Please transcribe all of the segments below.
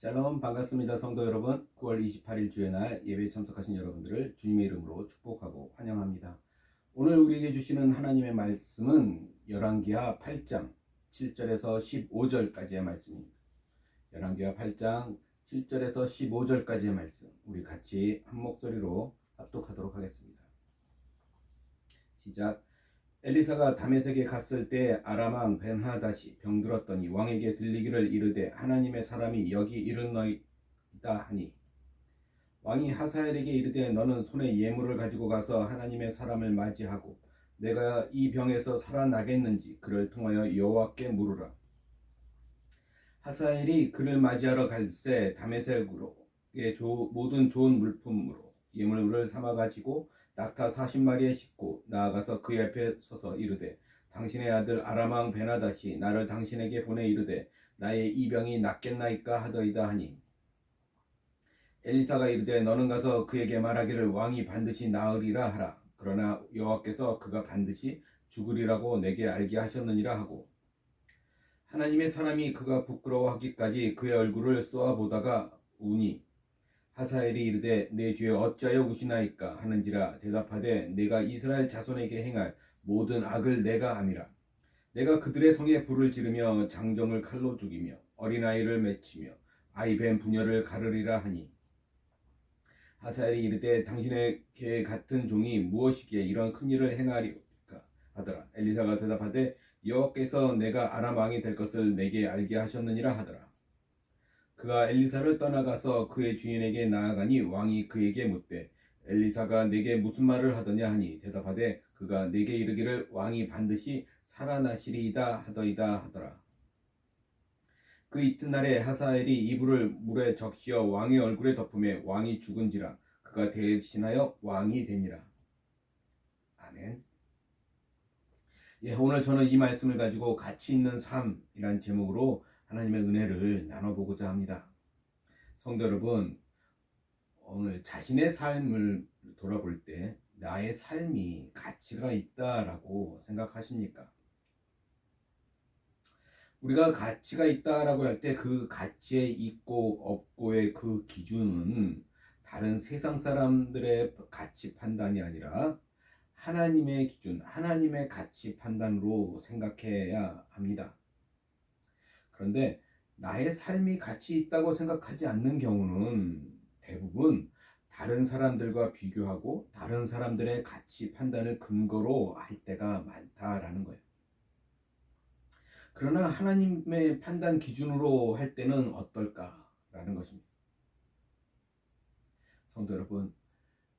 샬롬 반갑습니다. 성도 여러분, 9월 28일 주의 날 예배에 참석하신 여러분들을 주님의 이름으로 축복하고 환영합니다. 오늘 우리에게 주시는 하나님의 말씀은 열왕기하 8장 7절에서 15절까지의 말씀입니다. 열왕기하 8장 7절에서 15절까지의 말씀, 우리 같이 한 목소리로 합독하도록 하겠습니다. 시작. 엘리사가 다메섹에 갔을 때 아람 왕 벤하닷이 병들었더니 왕에게 들리기를 이르되 하나님의 사람이 여기 이르노이다 하니, 왕이 하사엘에게 이르되 너는 손에 예물을 가지고 가서 하나님의 사람을 맞이하고 내가 이 병에서 살아나겠는지 그를 통하여 여호와께 물으라. 하사엘이 그를 맞이하러 갈새 다메섹으로 모든 좋은 물품으로 예물을 삼아 가지고 낙타 40마리에 싣고 나아가서 그 옆에 서서 이르되 당신의 아들 아람 왕 베나닷이 나를 당신에게 보내 이르되 나의 이 병이 낫겠나이까 하더이다 하니, 엘리사가 이르되 너는 가서 그에게 말하기를 왕이 반드시 나으리라 하라. 그러나 여호와께서 그가 반드시 죽으리라고 내게 알게 하셨느니라 하고, 하나님의 사람이 그가 부끄러워하기까지 그의 얼굴을 쏘아보다가 우니, 하사엘이 이르되 내 주에 어찌하여 우시나이까 하는지라. 대답하되 내가 이스라엘 자손에게 행할 모든 악을 내가 암이라. 내가 그들의 성에 불을 지르며 장정을 칼로 죽이며 어린아이를 맺히며 아이뱀 부녀를 가르리라 하니, 하사엘이 이르되 당신에게 같은 종이 무엇이기에 이런 큰 일을 행하리까 하더라. 엘리사가 대답하되 여호와께서 내가 아람 왕이 될 것을 내게 알게 하셨느니라 하더라. 그가 엘리사를 떠나가서 그의 주인에게 나아가니 왕이 그에게 묻되 엘리사가 내게 무슨 말을 하더냐 하니, 대답하되 그가 내게 이르기를 왕이 반드시 살아나시리이다 하더이다 하더라. 그 이튿날에 하사엘이 이불을 물에 적시어 왕의 얼굴에 덮음에 왕이 죽은지라. 그가 대신하여 왕이 되니라. 아멘. 오늘 저는 이 말씀을 가지고 가치 있는 삶이란 제목으로 하나님의 은혜를 나눠보고자 합니다. 성도 여러분, 오늘 자신의 삶을 돌아볼 때 나의 삶이 가치가 있다라고 생각하십니까? 우리가 가치가 있다라고 할 때 그 가치에 있고 없고의 그 기준은 다른 세상 사람들의 가치 판단이 아니라 하나님의 기준, 하나님의 가치 판단으로 생각해야 합니다. 그런데 나의 삶이 가치 있다고 생각하지 않는 경우는 대부분 다른 사람들과 비교하고 다른 사람들의 가치 판단을 근거로 할 때가 많다라는 거예요. 그러나 하나님의 판단 기준으로 할 때는 어떨까라는 것입니다. 성도 여러분,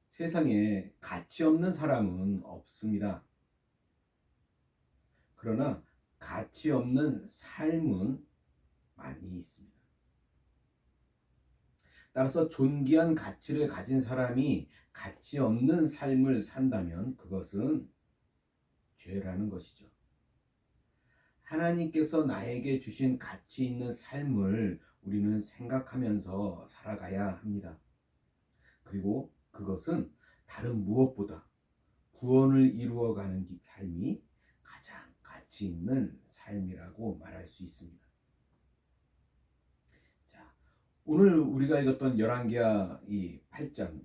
세상에 가치 없는 사람은 없습니다. 그러나 가치 없는 삶은 많이 있습니다. 따라서 존귀한 가치를 가진 사람이 가치 없는 삶을 산다면 그것은 죄라는 것이죠. 하나님께서 나에게 주신 가치 있는 삶을 우리는 생각하면서 살아가야 합니다. 그리고 그것은 다른 무엇보다 구원을 이루어가는 삶이 가장 가치 있는 삶이라고 말할 수 있습니다. 자, 오늘 우리가 읽었던 열왕기하 이 8장,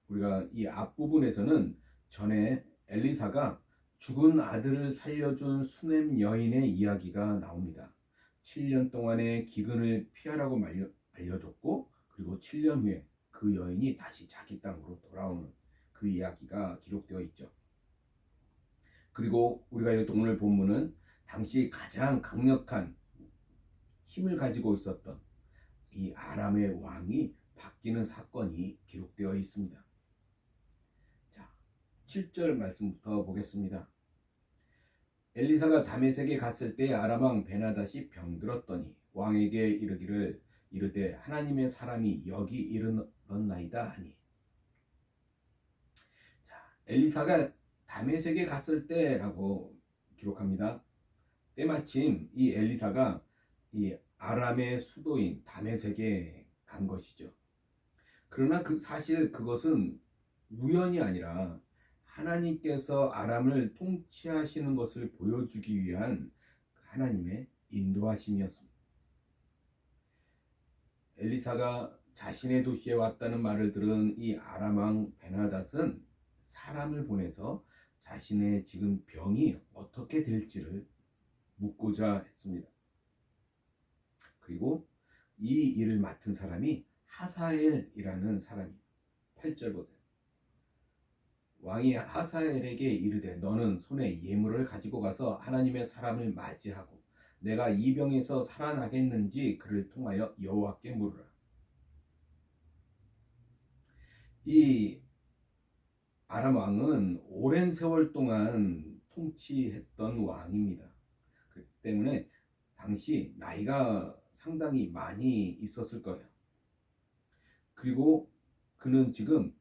우리가 이 앞부분에서는 전에 엘리사가 죽은 아들을 살려준 수넴 여인의 이야기가 나옵니다. 7년 동안의 기근을 피하라고 알려줬고, 그리고 7년 후에 그 여인이 다시 자기 땅으로 돌아오는 그 이야기가 기록되어 있죠. 그리고 우리가 읽었던 오늘 본문은 당시 가장 강력한 힘을 가지고 있었던 이 아람의 왕이 바뀌는 사건이 기록되어 있습니다. 자, 7절 말씀부터 보겠습니다. 엘리사가 다메섹에 갔을 때 아람 왕 베나닷이 병들었더니 왕에게 이르되 하나님의 사람이 여기 이르렀나이다 하니. 자, 엘리사가 다메섹에 갔을 때라고 기록합니다. 때마침 이 엘리사가 이 아람의 수도인 다메섹에 간 것이죠. 그러나 사실 그것은 우연이 아니라 하나님께서 아람을 통치하시는 것을 보여주기 위한 하나님의 인도하심이었습니다. 엘리사가 자신의 도시에 왔다는 말을 들은 이 아람 왕 베나닷은 사람을 보내서 자신의 지금 병이 어떻게 될지를 묻고자 했습니다. 그리고 이 일을 맡은 사람이 하사엘이라는 사람이에요. 8절 보세요. 왕이 하사엘에게 이르되 너는 손에 예물을 가지고 가서 하나님의 사람을 맞이하고 내가 이 병에서 살아나겠는지 그를 통하여 여호와께 물으라. 이 아람 왕은 오랜 세월 동안 통치했던 왕입니다. 그렇기 때문에 당시 나이가 상당히 많이 있었을 거예요. 그리고 그는 지금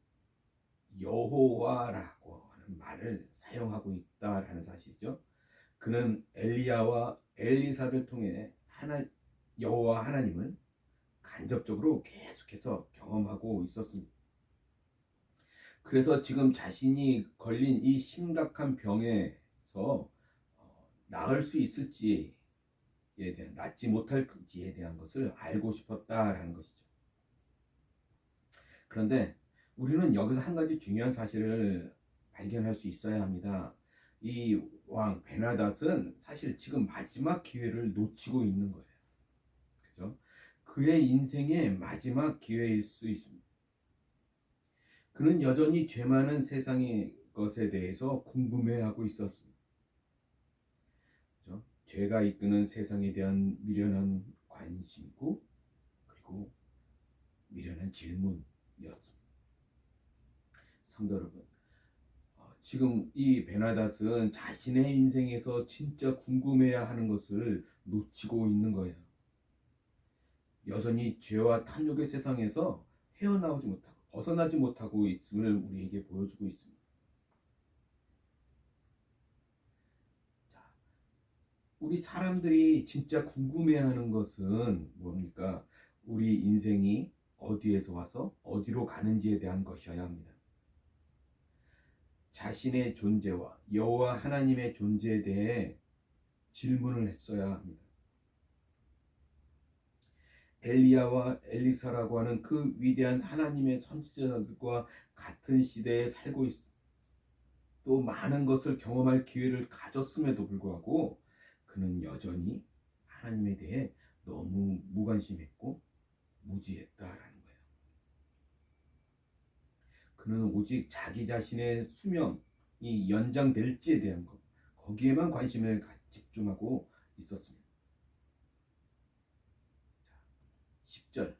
여호와라고 하는 말을 사용하고 있다라는 사실이죠. 그는 엘리야와 엘리사를 통해 여호와 하나님을 간접적으로 계속해서 경험하고 있었습니다. 그래서 지금 자신이 걸린 이 심각한 병에서 나을 수 있을지에 대한, 낫지 못할지에 대한 것을 알고 싶었다라는 것이죠. 그런데 우리는 여기서 한 가지 중요한 사실을 발견할 수 있어야 합니다. 이 왕 베나닷은 사실 지금 마지막 기회를 놓치고 있는 거예요. 그죠? 그의 인생의 마지막 기회일 수 있습니다. 그는 여전히 죄 많은 세상의 것에 대해서 궁금해하고 있었습니다. 그죠? 죄가 이끄는 세상에 대한 미련한 관심이고 그리고 미련한 질문이었습니다. 성도 여러분, 지금 이 베나닷은 자신의 인생에서 진짜 궁금해야 하는 것을 놓치고 있는 거예요. 여전히 죄와 탐욕의 세상에서 헤어나오지 못하고 벗어나지 못하고 있음을 우리에게 보여주고 있습니다. 자, 우리 사람들이 진짜 궁금해하는 것은 뭡니까? 우리 인생이 어디에서 와서 어디로 가는지에 대한 것이어야 합니다. 자신의 존재와 여호와 하나님의 존재에 대해 질문을 했어야 합니다. 엘리야와 엘리사라고 하는 그 위대한 하나님의 선지자들과 같은 시대에 살고 또 많은 것을 경험할 기회를 가졌음에도 불구하고 그는 여전히 하나님에 대해 너무 무관심했고 무지했다라는 거예요. 그는 오직 자기 자신의 수명이 연장될지에 대한 것, 거기에만 관심을 집중하고 있었습니다. 10절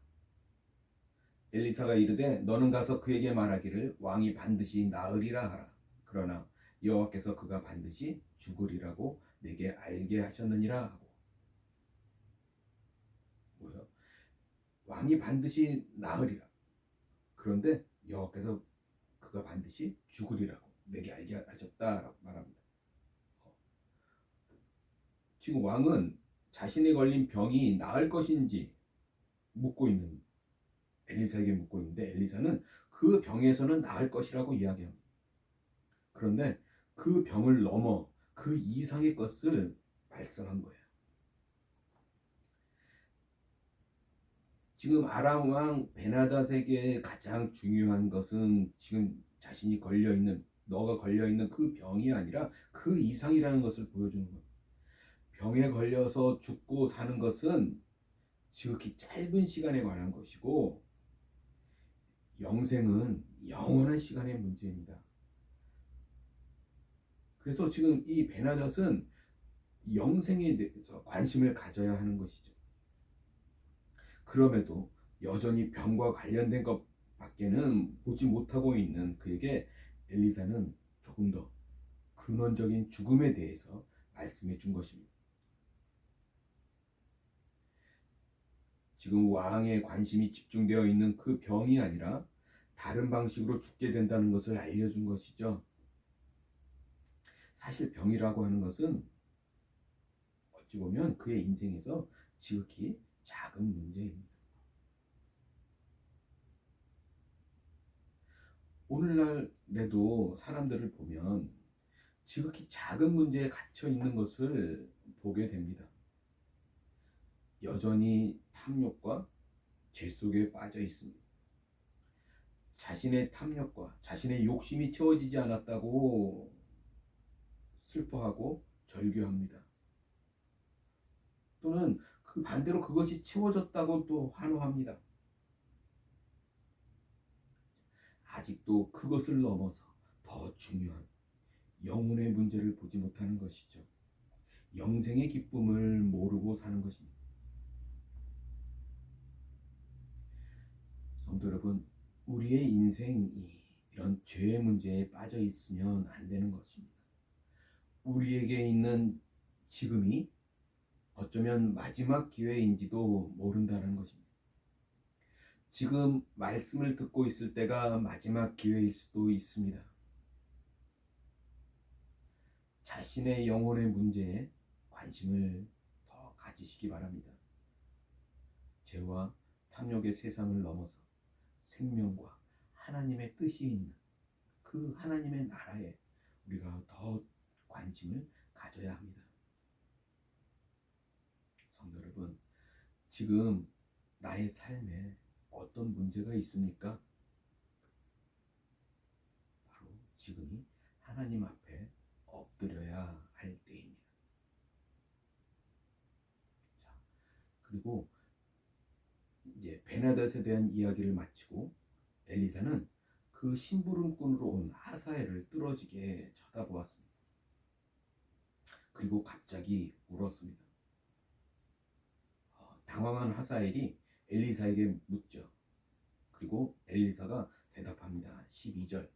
엘리사가 이르되 너는 가서 그에게 말하기를 왕이 반드시 나으리라 하라. 그러나 여호와께서 그가 반드시 죽으리라고 내게 알게 하셨느니라 하고. 뭐요? 왕이 반드시 나으리라. 그런데 여호와께서 그가 반드시 죽으리라고 내게 알게 하셨다라고 말합니다. 지금 왕은 자신이 걸린 병이 나을 것인지 묻고 있는 엘리사에게 묻고 있는데 엘리사는 그 병에서는 나을 것이라고 이야기합니다. 그런데 그 병을 넘어 그 이상의 것을 말씀한 거예요. 지금 아람 왕 베나닷에게 가장 중요한 것은 지금 자신이 걸려있는 너가 걸려있는 그 병이 아니라 그 이상이라는 것을 보여주는 거예요. 병에 걸려서 죽고 사는 것은 지극히 짧은 시간에 관한 것이고 영생은 영원한 시간의 문제입니다. 그래서 지금 이 베나닷은 영생에 대해서 관심을 가져야 하는 것이죠. 그럼에도 여전히 병과 관련된 것밖에는 보지 못하고 있는 그에게 엘리사는 조금 더 근원적인 죽음에 대해서 말씀해 준 것입니다. 지금 왕의 관심이 집중되어 있는 그 병이 아니라 다른 방식으로 죽게 된다는 것을 알려준 것이죠. 사실 병이라고 하는 것은 어찌 보면 그의 인생에서 지극히 작은 문제입니다. 오늘날에도 사람들을 보면 지극히 작은 문제에 갇혀 있는 것을 보게 됩니다. 여전히 탐욕과 죄 속에 빠져 있습니다. 자신의 탐욕과 자신의 욕심이 채워지지 않았다고 슬퍼하고 절규합니다. 또는 그 반대로 그것이 채워졌다고 또 환호합니다. 아직도 그것을 넘어서 더 중요한 영혼의 문제를 보지 못하는 것이죠. 영생의 기쁨을 모르고 사는 것입니다. 성도 여러분, 우리의 인생이 이런 죄의 문제에 빠져 있으면 안 되는 것입니다. 우리에게 있는 지금이 어쩌면 마지막 기회인지도 모른다는 것입니다. 지금 말씀을 듣고 있을 때가 마지막 기회일 수도 있습니다. 자신의 영혼의 문제에 관심을 더 가지시기 바랍니다. 죄와 탐욕의 세상을 넘어서 생명과 하나님의 뜻이 있는 그 하나님의 나라에 우리가 더 관심을 가져야 합니다. 성도 여러분, 지금 나의 삶에 어떤 문제가 있습니까? 바로 지금이 하나님 앞에 엎드려야 할 때입니다. 자, 그리고 이제 베나닷에 대한 이야기를 마치고 엘리사는 그 심부름꾼으로 온 하사엘을 뚫어지게 쳐다보았습니다. 그리고 갑자기 울었습니다. 당황한 하사엘이 엘리사에게 묻죠. 그리고 엘리사가 대답합니다. 12절.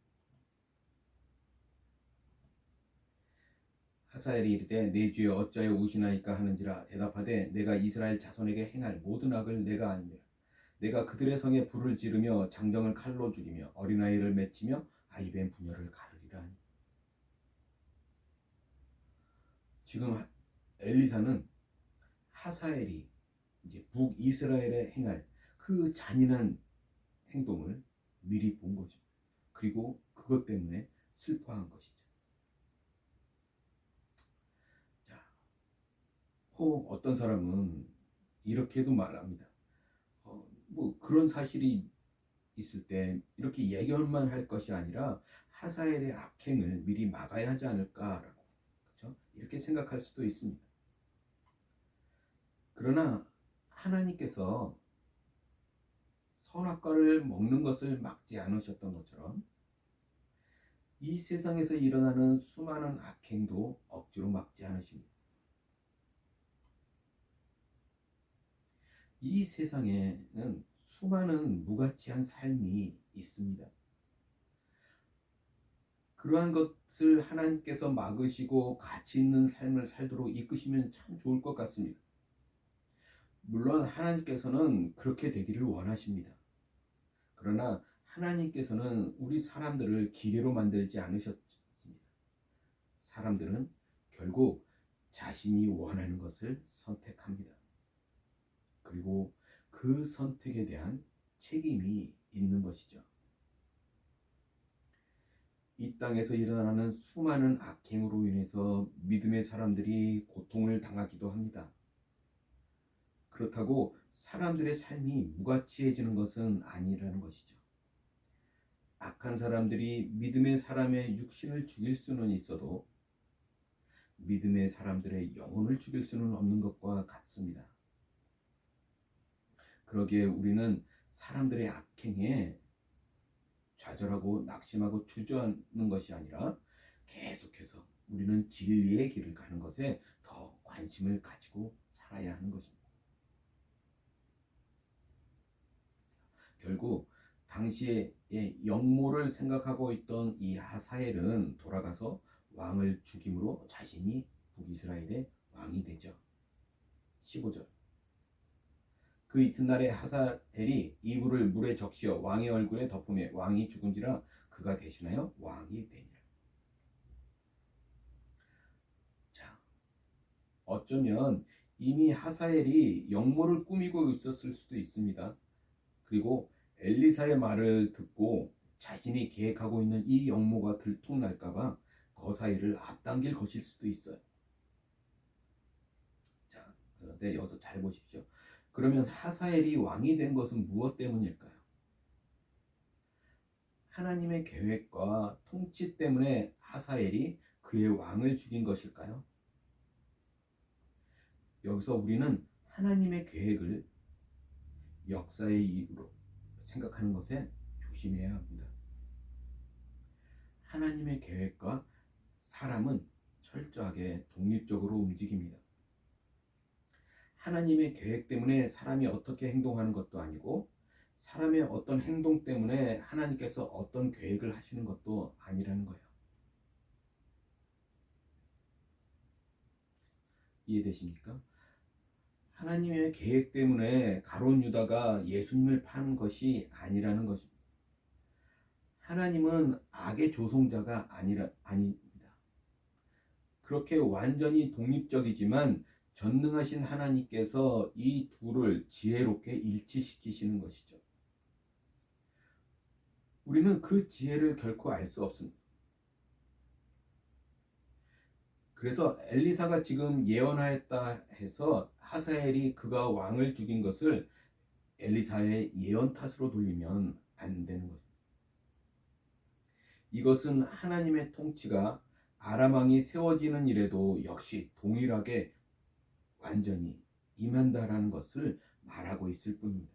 하사엘이 이르되 내 주여 어찌하여 우시나이까 하는지라 대답하되 내가 이스라엘 자손에게 행할 모든 악을 내가 아니라 내가 그들의 성에 불을 지르며 장정을 칼로 죽이며 어린아이를 맺히며 아이벤 부녀를 가르리라 하니. 지금 엘리사는 하사엘이 이제 북이스라엘에 행할 그 잔인한 행동을 미리 본 거죠. 그리고 그것 때문에 슬퍼한 것이죠. 자, 혹 어떤 사람은 이렇게도 말합니다. 뭐 그런 사실이 있을 때 이렇게 예견만 할 것이 아니라 하사엘의 악행을 미리 막아야 하지 않을까라고, 그렇죠? 이렇게 생각할 수도 있습니다. 그러나 하나님께서 선악과를 먹는 것을 막지 않으셨던 것처럼 이 세상에서 일어나는 수많은 악행도 억지로 막지 않으십니다. 이 세상에는 수많은 무가치한 삶이 있습니다. 그러한 것을 하나님께서 막으시고 가치 있는 삶을 살도록 이끄시면 참 좋을 것 같습니다. 물론 하나님께서는 그렇게 되기를 원하십니다. 그러나 하나님께서는 우리 사람들을 기계로 만들지 않으셨습니다. 사람들은 결국 자신이 원하는 것을 선택합니다. 그리고 그 선택에 대한 책임이 있는 것이죠. 이 땅에서 일어나는 수많은 악행으로 인해서 믿음의 사람들이 고통을 당하기도 합니다. 그렇다고 사람들의 삶이 무가치해지는 것은 아니라는 것이죠. 악한 사람들이 믿음의 사람의 육신을 죽일 수는 있어도 믿음의 사람들의 영혼을 죽일 수는 없는 것과 같습니다. 그러기에 우리는 사람들의 악행에 좌절하고 낙심하고 주저하는 것이 아니라 계속해서 우리는 진리의 길을 가는 것에 더 관심을 가지고 살아야 하는 것입니다. 결국 당시에 영모를 생각하고 있던 이 하사엘은 돌아가서 왕을 죽임으로 자신이 북이스라엘의 왕이 되죠. 15절. 그 이튿날에 하사엘이 이불을 물에 적시어 왕의 얼굴에 덮으며 왕이 죽은지라 그가 대신하여 왕이 되니라. 자, 어쩌면 이미 하사엘이 영모를 꾸미고 있었을 수도 있습니다. 그리고 엘리사의 말을 듣고 자신이 계획하고 있는 이 영모가 들통날까봐 거사이를 앞당길 것일 수도 있어요. 자, 그런데 여기서 잘 보십시오. 그러면 하사엘이 왕이 된 것은 무엇 때문일까요? 하나님의 계획과 통치 때문에 하사엘이 그의 왕을 죽인 것일까요? 여기서 우리는 하나님의 계획을 역사의 이유로 생각하는 것에 조심해야 합니다. 하나님의 계획과 사람은 철저하게 독립적으로 움직입니다. 하나님의 계획 때문에 사람이 어떻게 행동하는 것도 아니고 사람의 어떤 행동 때문에 하나님께서 어떤 계획을 하시는 것도 아니라는 거예요. 이해되십니까? 하나님의 계획 때문에 가룟 유다가 예수님을 판 것이 아니라는 것입니다. 하나님은 악의 조종자가 아닙니다. 그렇게 완전히 독립적이지만 전능하신 하나님께서 이 둘을 지혜롭게 일치시키시는 것이죠. 우리는 그 지혜를 결코 알 수 없습니다. 그래서 엘리사가 지금 예언하였다 해서 하사엘이 그가 왕을 죽인 것을 엘리사의 예언 탓으로 돌리면 안 되는 거죠. 이것은 하나님의 통치가 아람 왕이 세워지는 일에도 역시 동일하게 완전히 임한다라는 것을 말하고 있을 뿐입니다.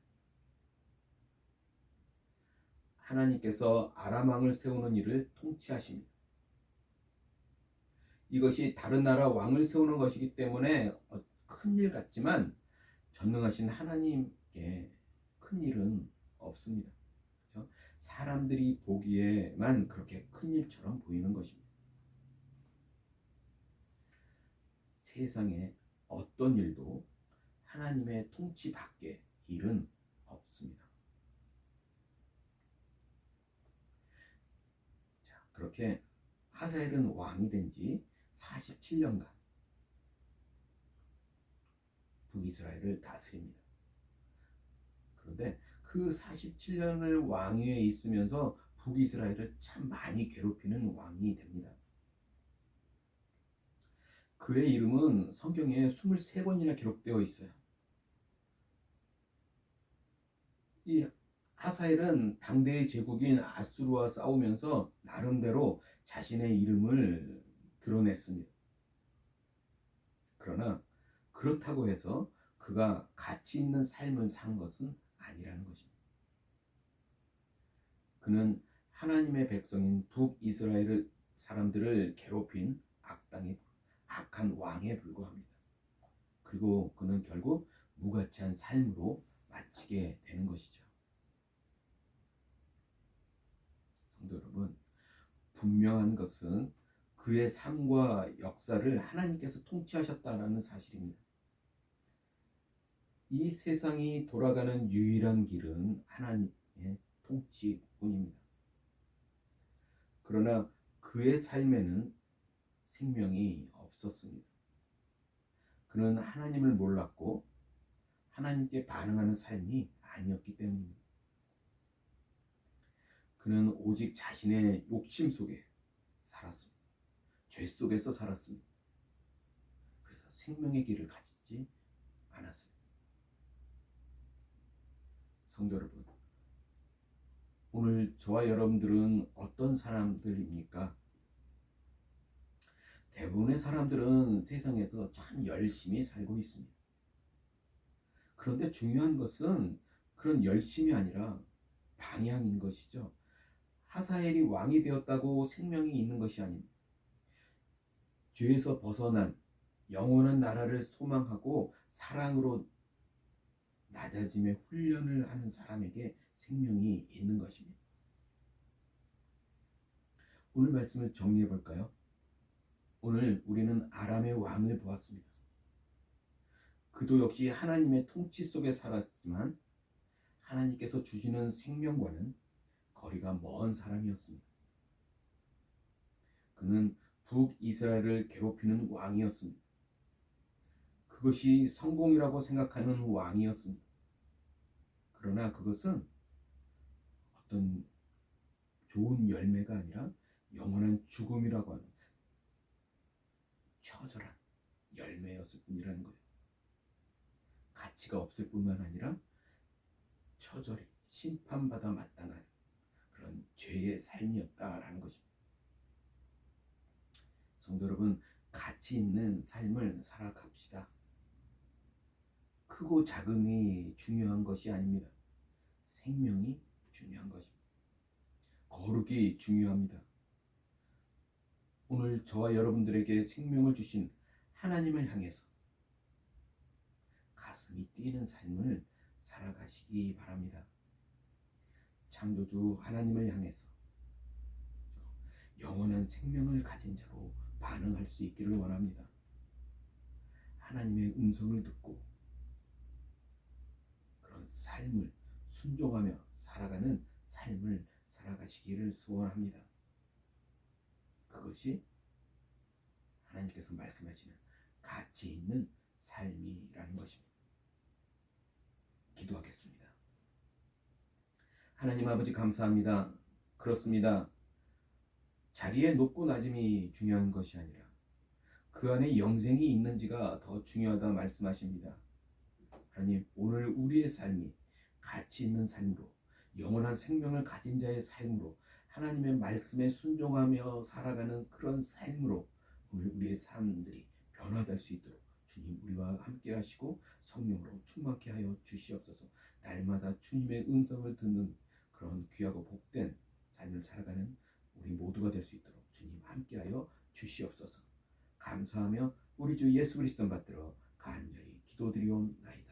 하나님께서 아람 왕을 세우는 일을 통치하십니다. 이것이 다른 나라 왕을 세우는 것이기 때문에 큰일 같지만 전능하신 하나님께 큰일은 없습니다. 그렇죠? 사람들이 보기에만 그렇게 큰일처럼 보이는 것입니다. 세상에 어떤 일도 하나님의 통치 밖의 일은 없습니다. 자, 그렇게 하사엘은 왕이 된 지 47년간 북이스라엘을 다스립니다. 그런데 그 47년을 왕위에 있으면서 북이스라엘을 참 많이 괴롭히는 왕이 됩니다. 그의 이름은 성경에 23번이나 기록되어 있어요. 이 하사엘은 당대의 제국인 아수르와 싸우면서 나름대로 자신의 이름을 드러냈습니다. 그러나 그렇다고 해서 그가 가치 있는 삶을 산 것은 아니라는 것입니다. 그는 하나님의 백성인 북이스라엘 사람들을 괴롭힌 악한 왕에 불과합니다. 그리고 그는 결국 무가치한 삶으로 마치게 되는 것이죠. 성도 여러분, 분명한 것은 그의 삶과 역사를 하나님께서 통치하셨다는 사실입니다. 이 세상이 돌아가는 유일한 길은 하나님의 통치뿐입니다. 그러나 그의 삶에는 생명이 없었습니다. 그는 하나님을 몰랐고 하나님께 반응하는 삶이 아니었기 때문입니다. 그는 오직 자신의 욕심 속에 살았습니다. 죄 속에서 살았습니다. 그래서 생명의 길을 가지지 않았습니다. 성도 여러분, 오늘 저와 여러분들은 어떤 사람들입니까? 대부분의 사람들은 세상에서 참 열심히 살고 있습니다. 그런데 중요한 것은 그런 열심이 아니라 방향인 것이죠. 하사엘이 왕이 되었다고 생명이 있는 것이 아닙니다. 죄에서 벗어난 영원한 나라를 소망하고 사랑으로 낮아짐의 훈련을 하는 사람에게 생명이 있는 것입니다. 오늘 말씀을 정리해 볼까요? 오늘 우리는 아람의 왕을 보았습니다. 그도 역시 하나님의 통치 속에 살았지만 하나님께서 주시는 생명과는 거리가 먼 사람이었습니다. 그는 북이스라엘을 괴롭히는 왕이었습니다. 그것이 성공이라고 생각하는 왕이었습니다. 그러나 그것은 어떤 좋은 열매가 아니라 영원한 죽음이라고 하는 처절한 열매였을 뿐이라는 거예요. 가치가 없을 뿐만 아니라 처절히 심판받아 마땅한 그런 죄의 삶이었다라는 것입니다. 성도 여러분, 가치 있는 삶을 살아갑시다. 크고 작음이 중요한 것이 아닙니다. 생명이 중요한 것입니다. 거룩이 중요합니다. 오늘 저와 여러분들에게 생명을 주신 하나님을 향해서 가슴이 뛰는 삶을 살아가시기 바랍니다. 창조주 하나님을 향해서 영원한 생명을 가진 자로 반응할 수 있기를 원합니다. 하나님의 음성을 듣고 그런 삶을 순종하며 살아가는 삶을 살아가시기를 소원합니다. 그것이 하나님께서 말씀하시는 가치 있는 삶이라는 것입니다. 기도하겠습니다. 하나님 아버지 감사합니다. 그렇습니다. 자리의 높고 낮음이 중요한 것이 아니라 그 안에 영생이 있는지가 더 중요하다 말씀하십니다. 하나님, 오늘 우리의 삶이 가치 있는 삶으로 영원한 생명을 가진 자의 삶으로 하나님의 말씀에 순종하며 살아가는 그런 삶으로 오늘 우리의 삶들이 변화될 수 있도록 주님 우리와 함께 하시고 성령으로 충만케 하여 주시옵소서. 날마다 주님의 음성을 듣는 그런 귀하고 복된 삶을 살아가는 우리 모두가 될 수 있도록 주님 함께하여 주시옵소서. 감사하며 우리 주 예수 그리스도 받들어 간절히 기도드리옵나이다.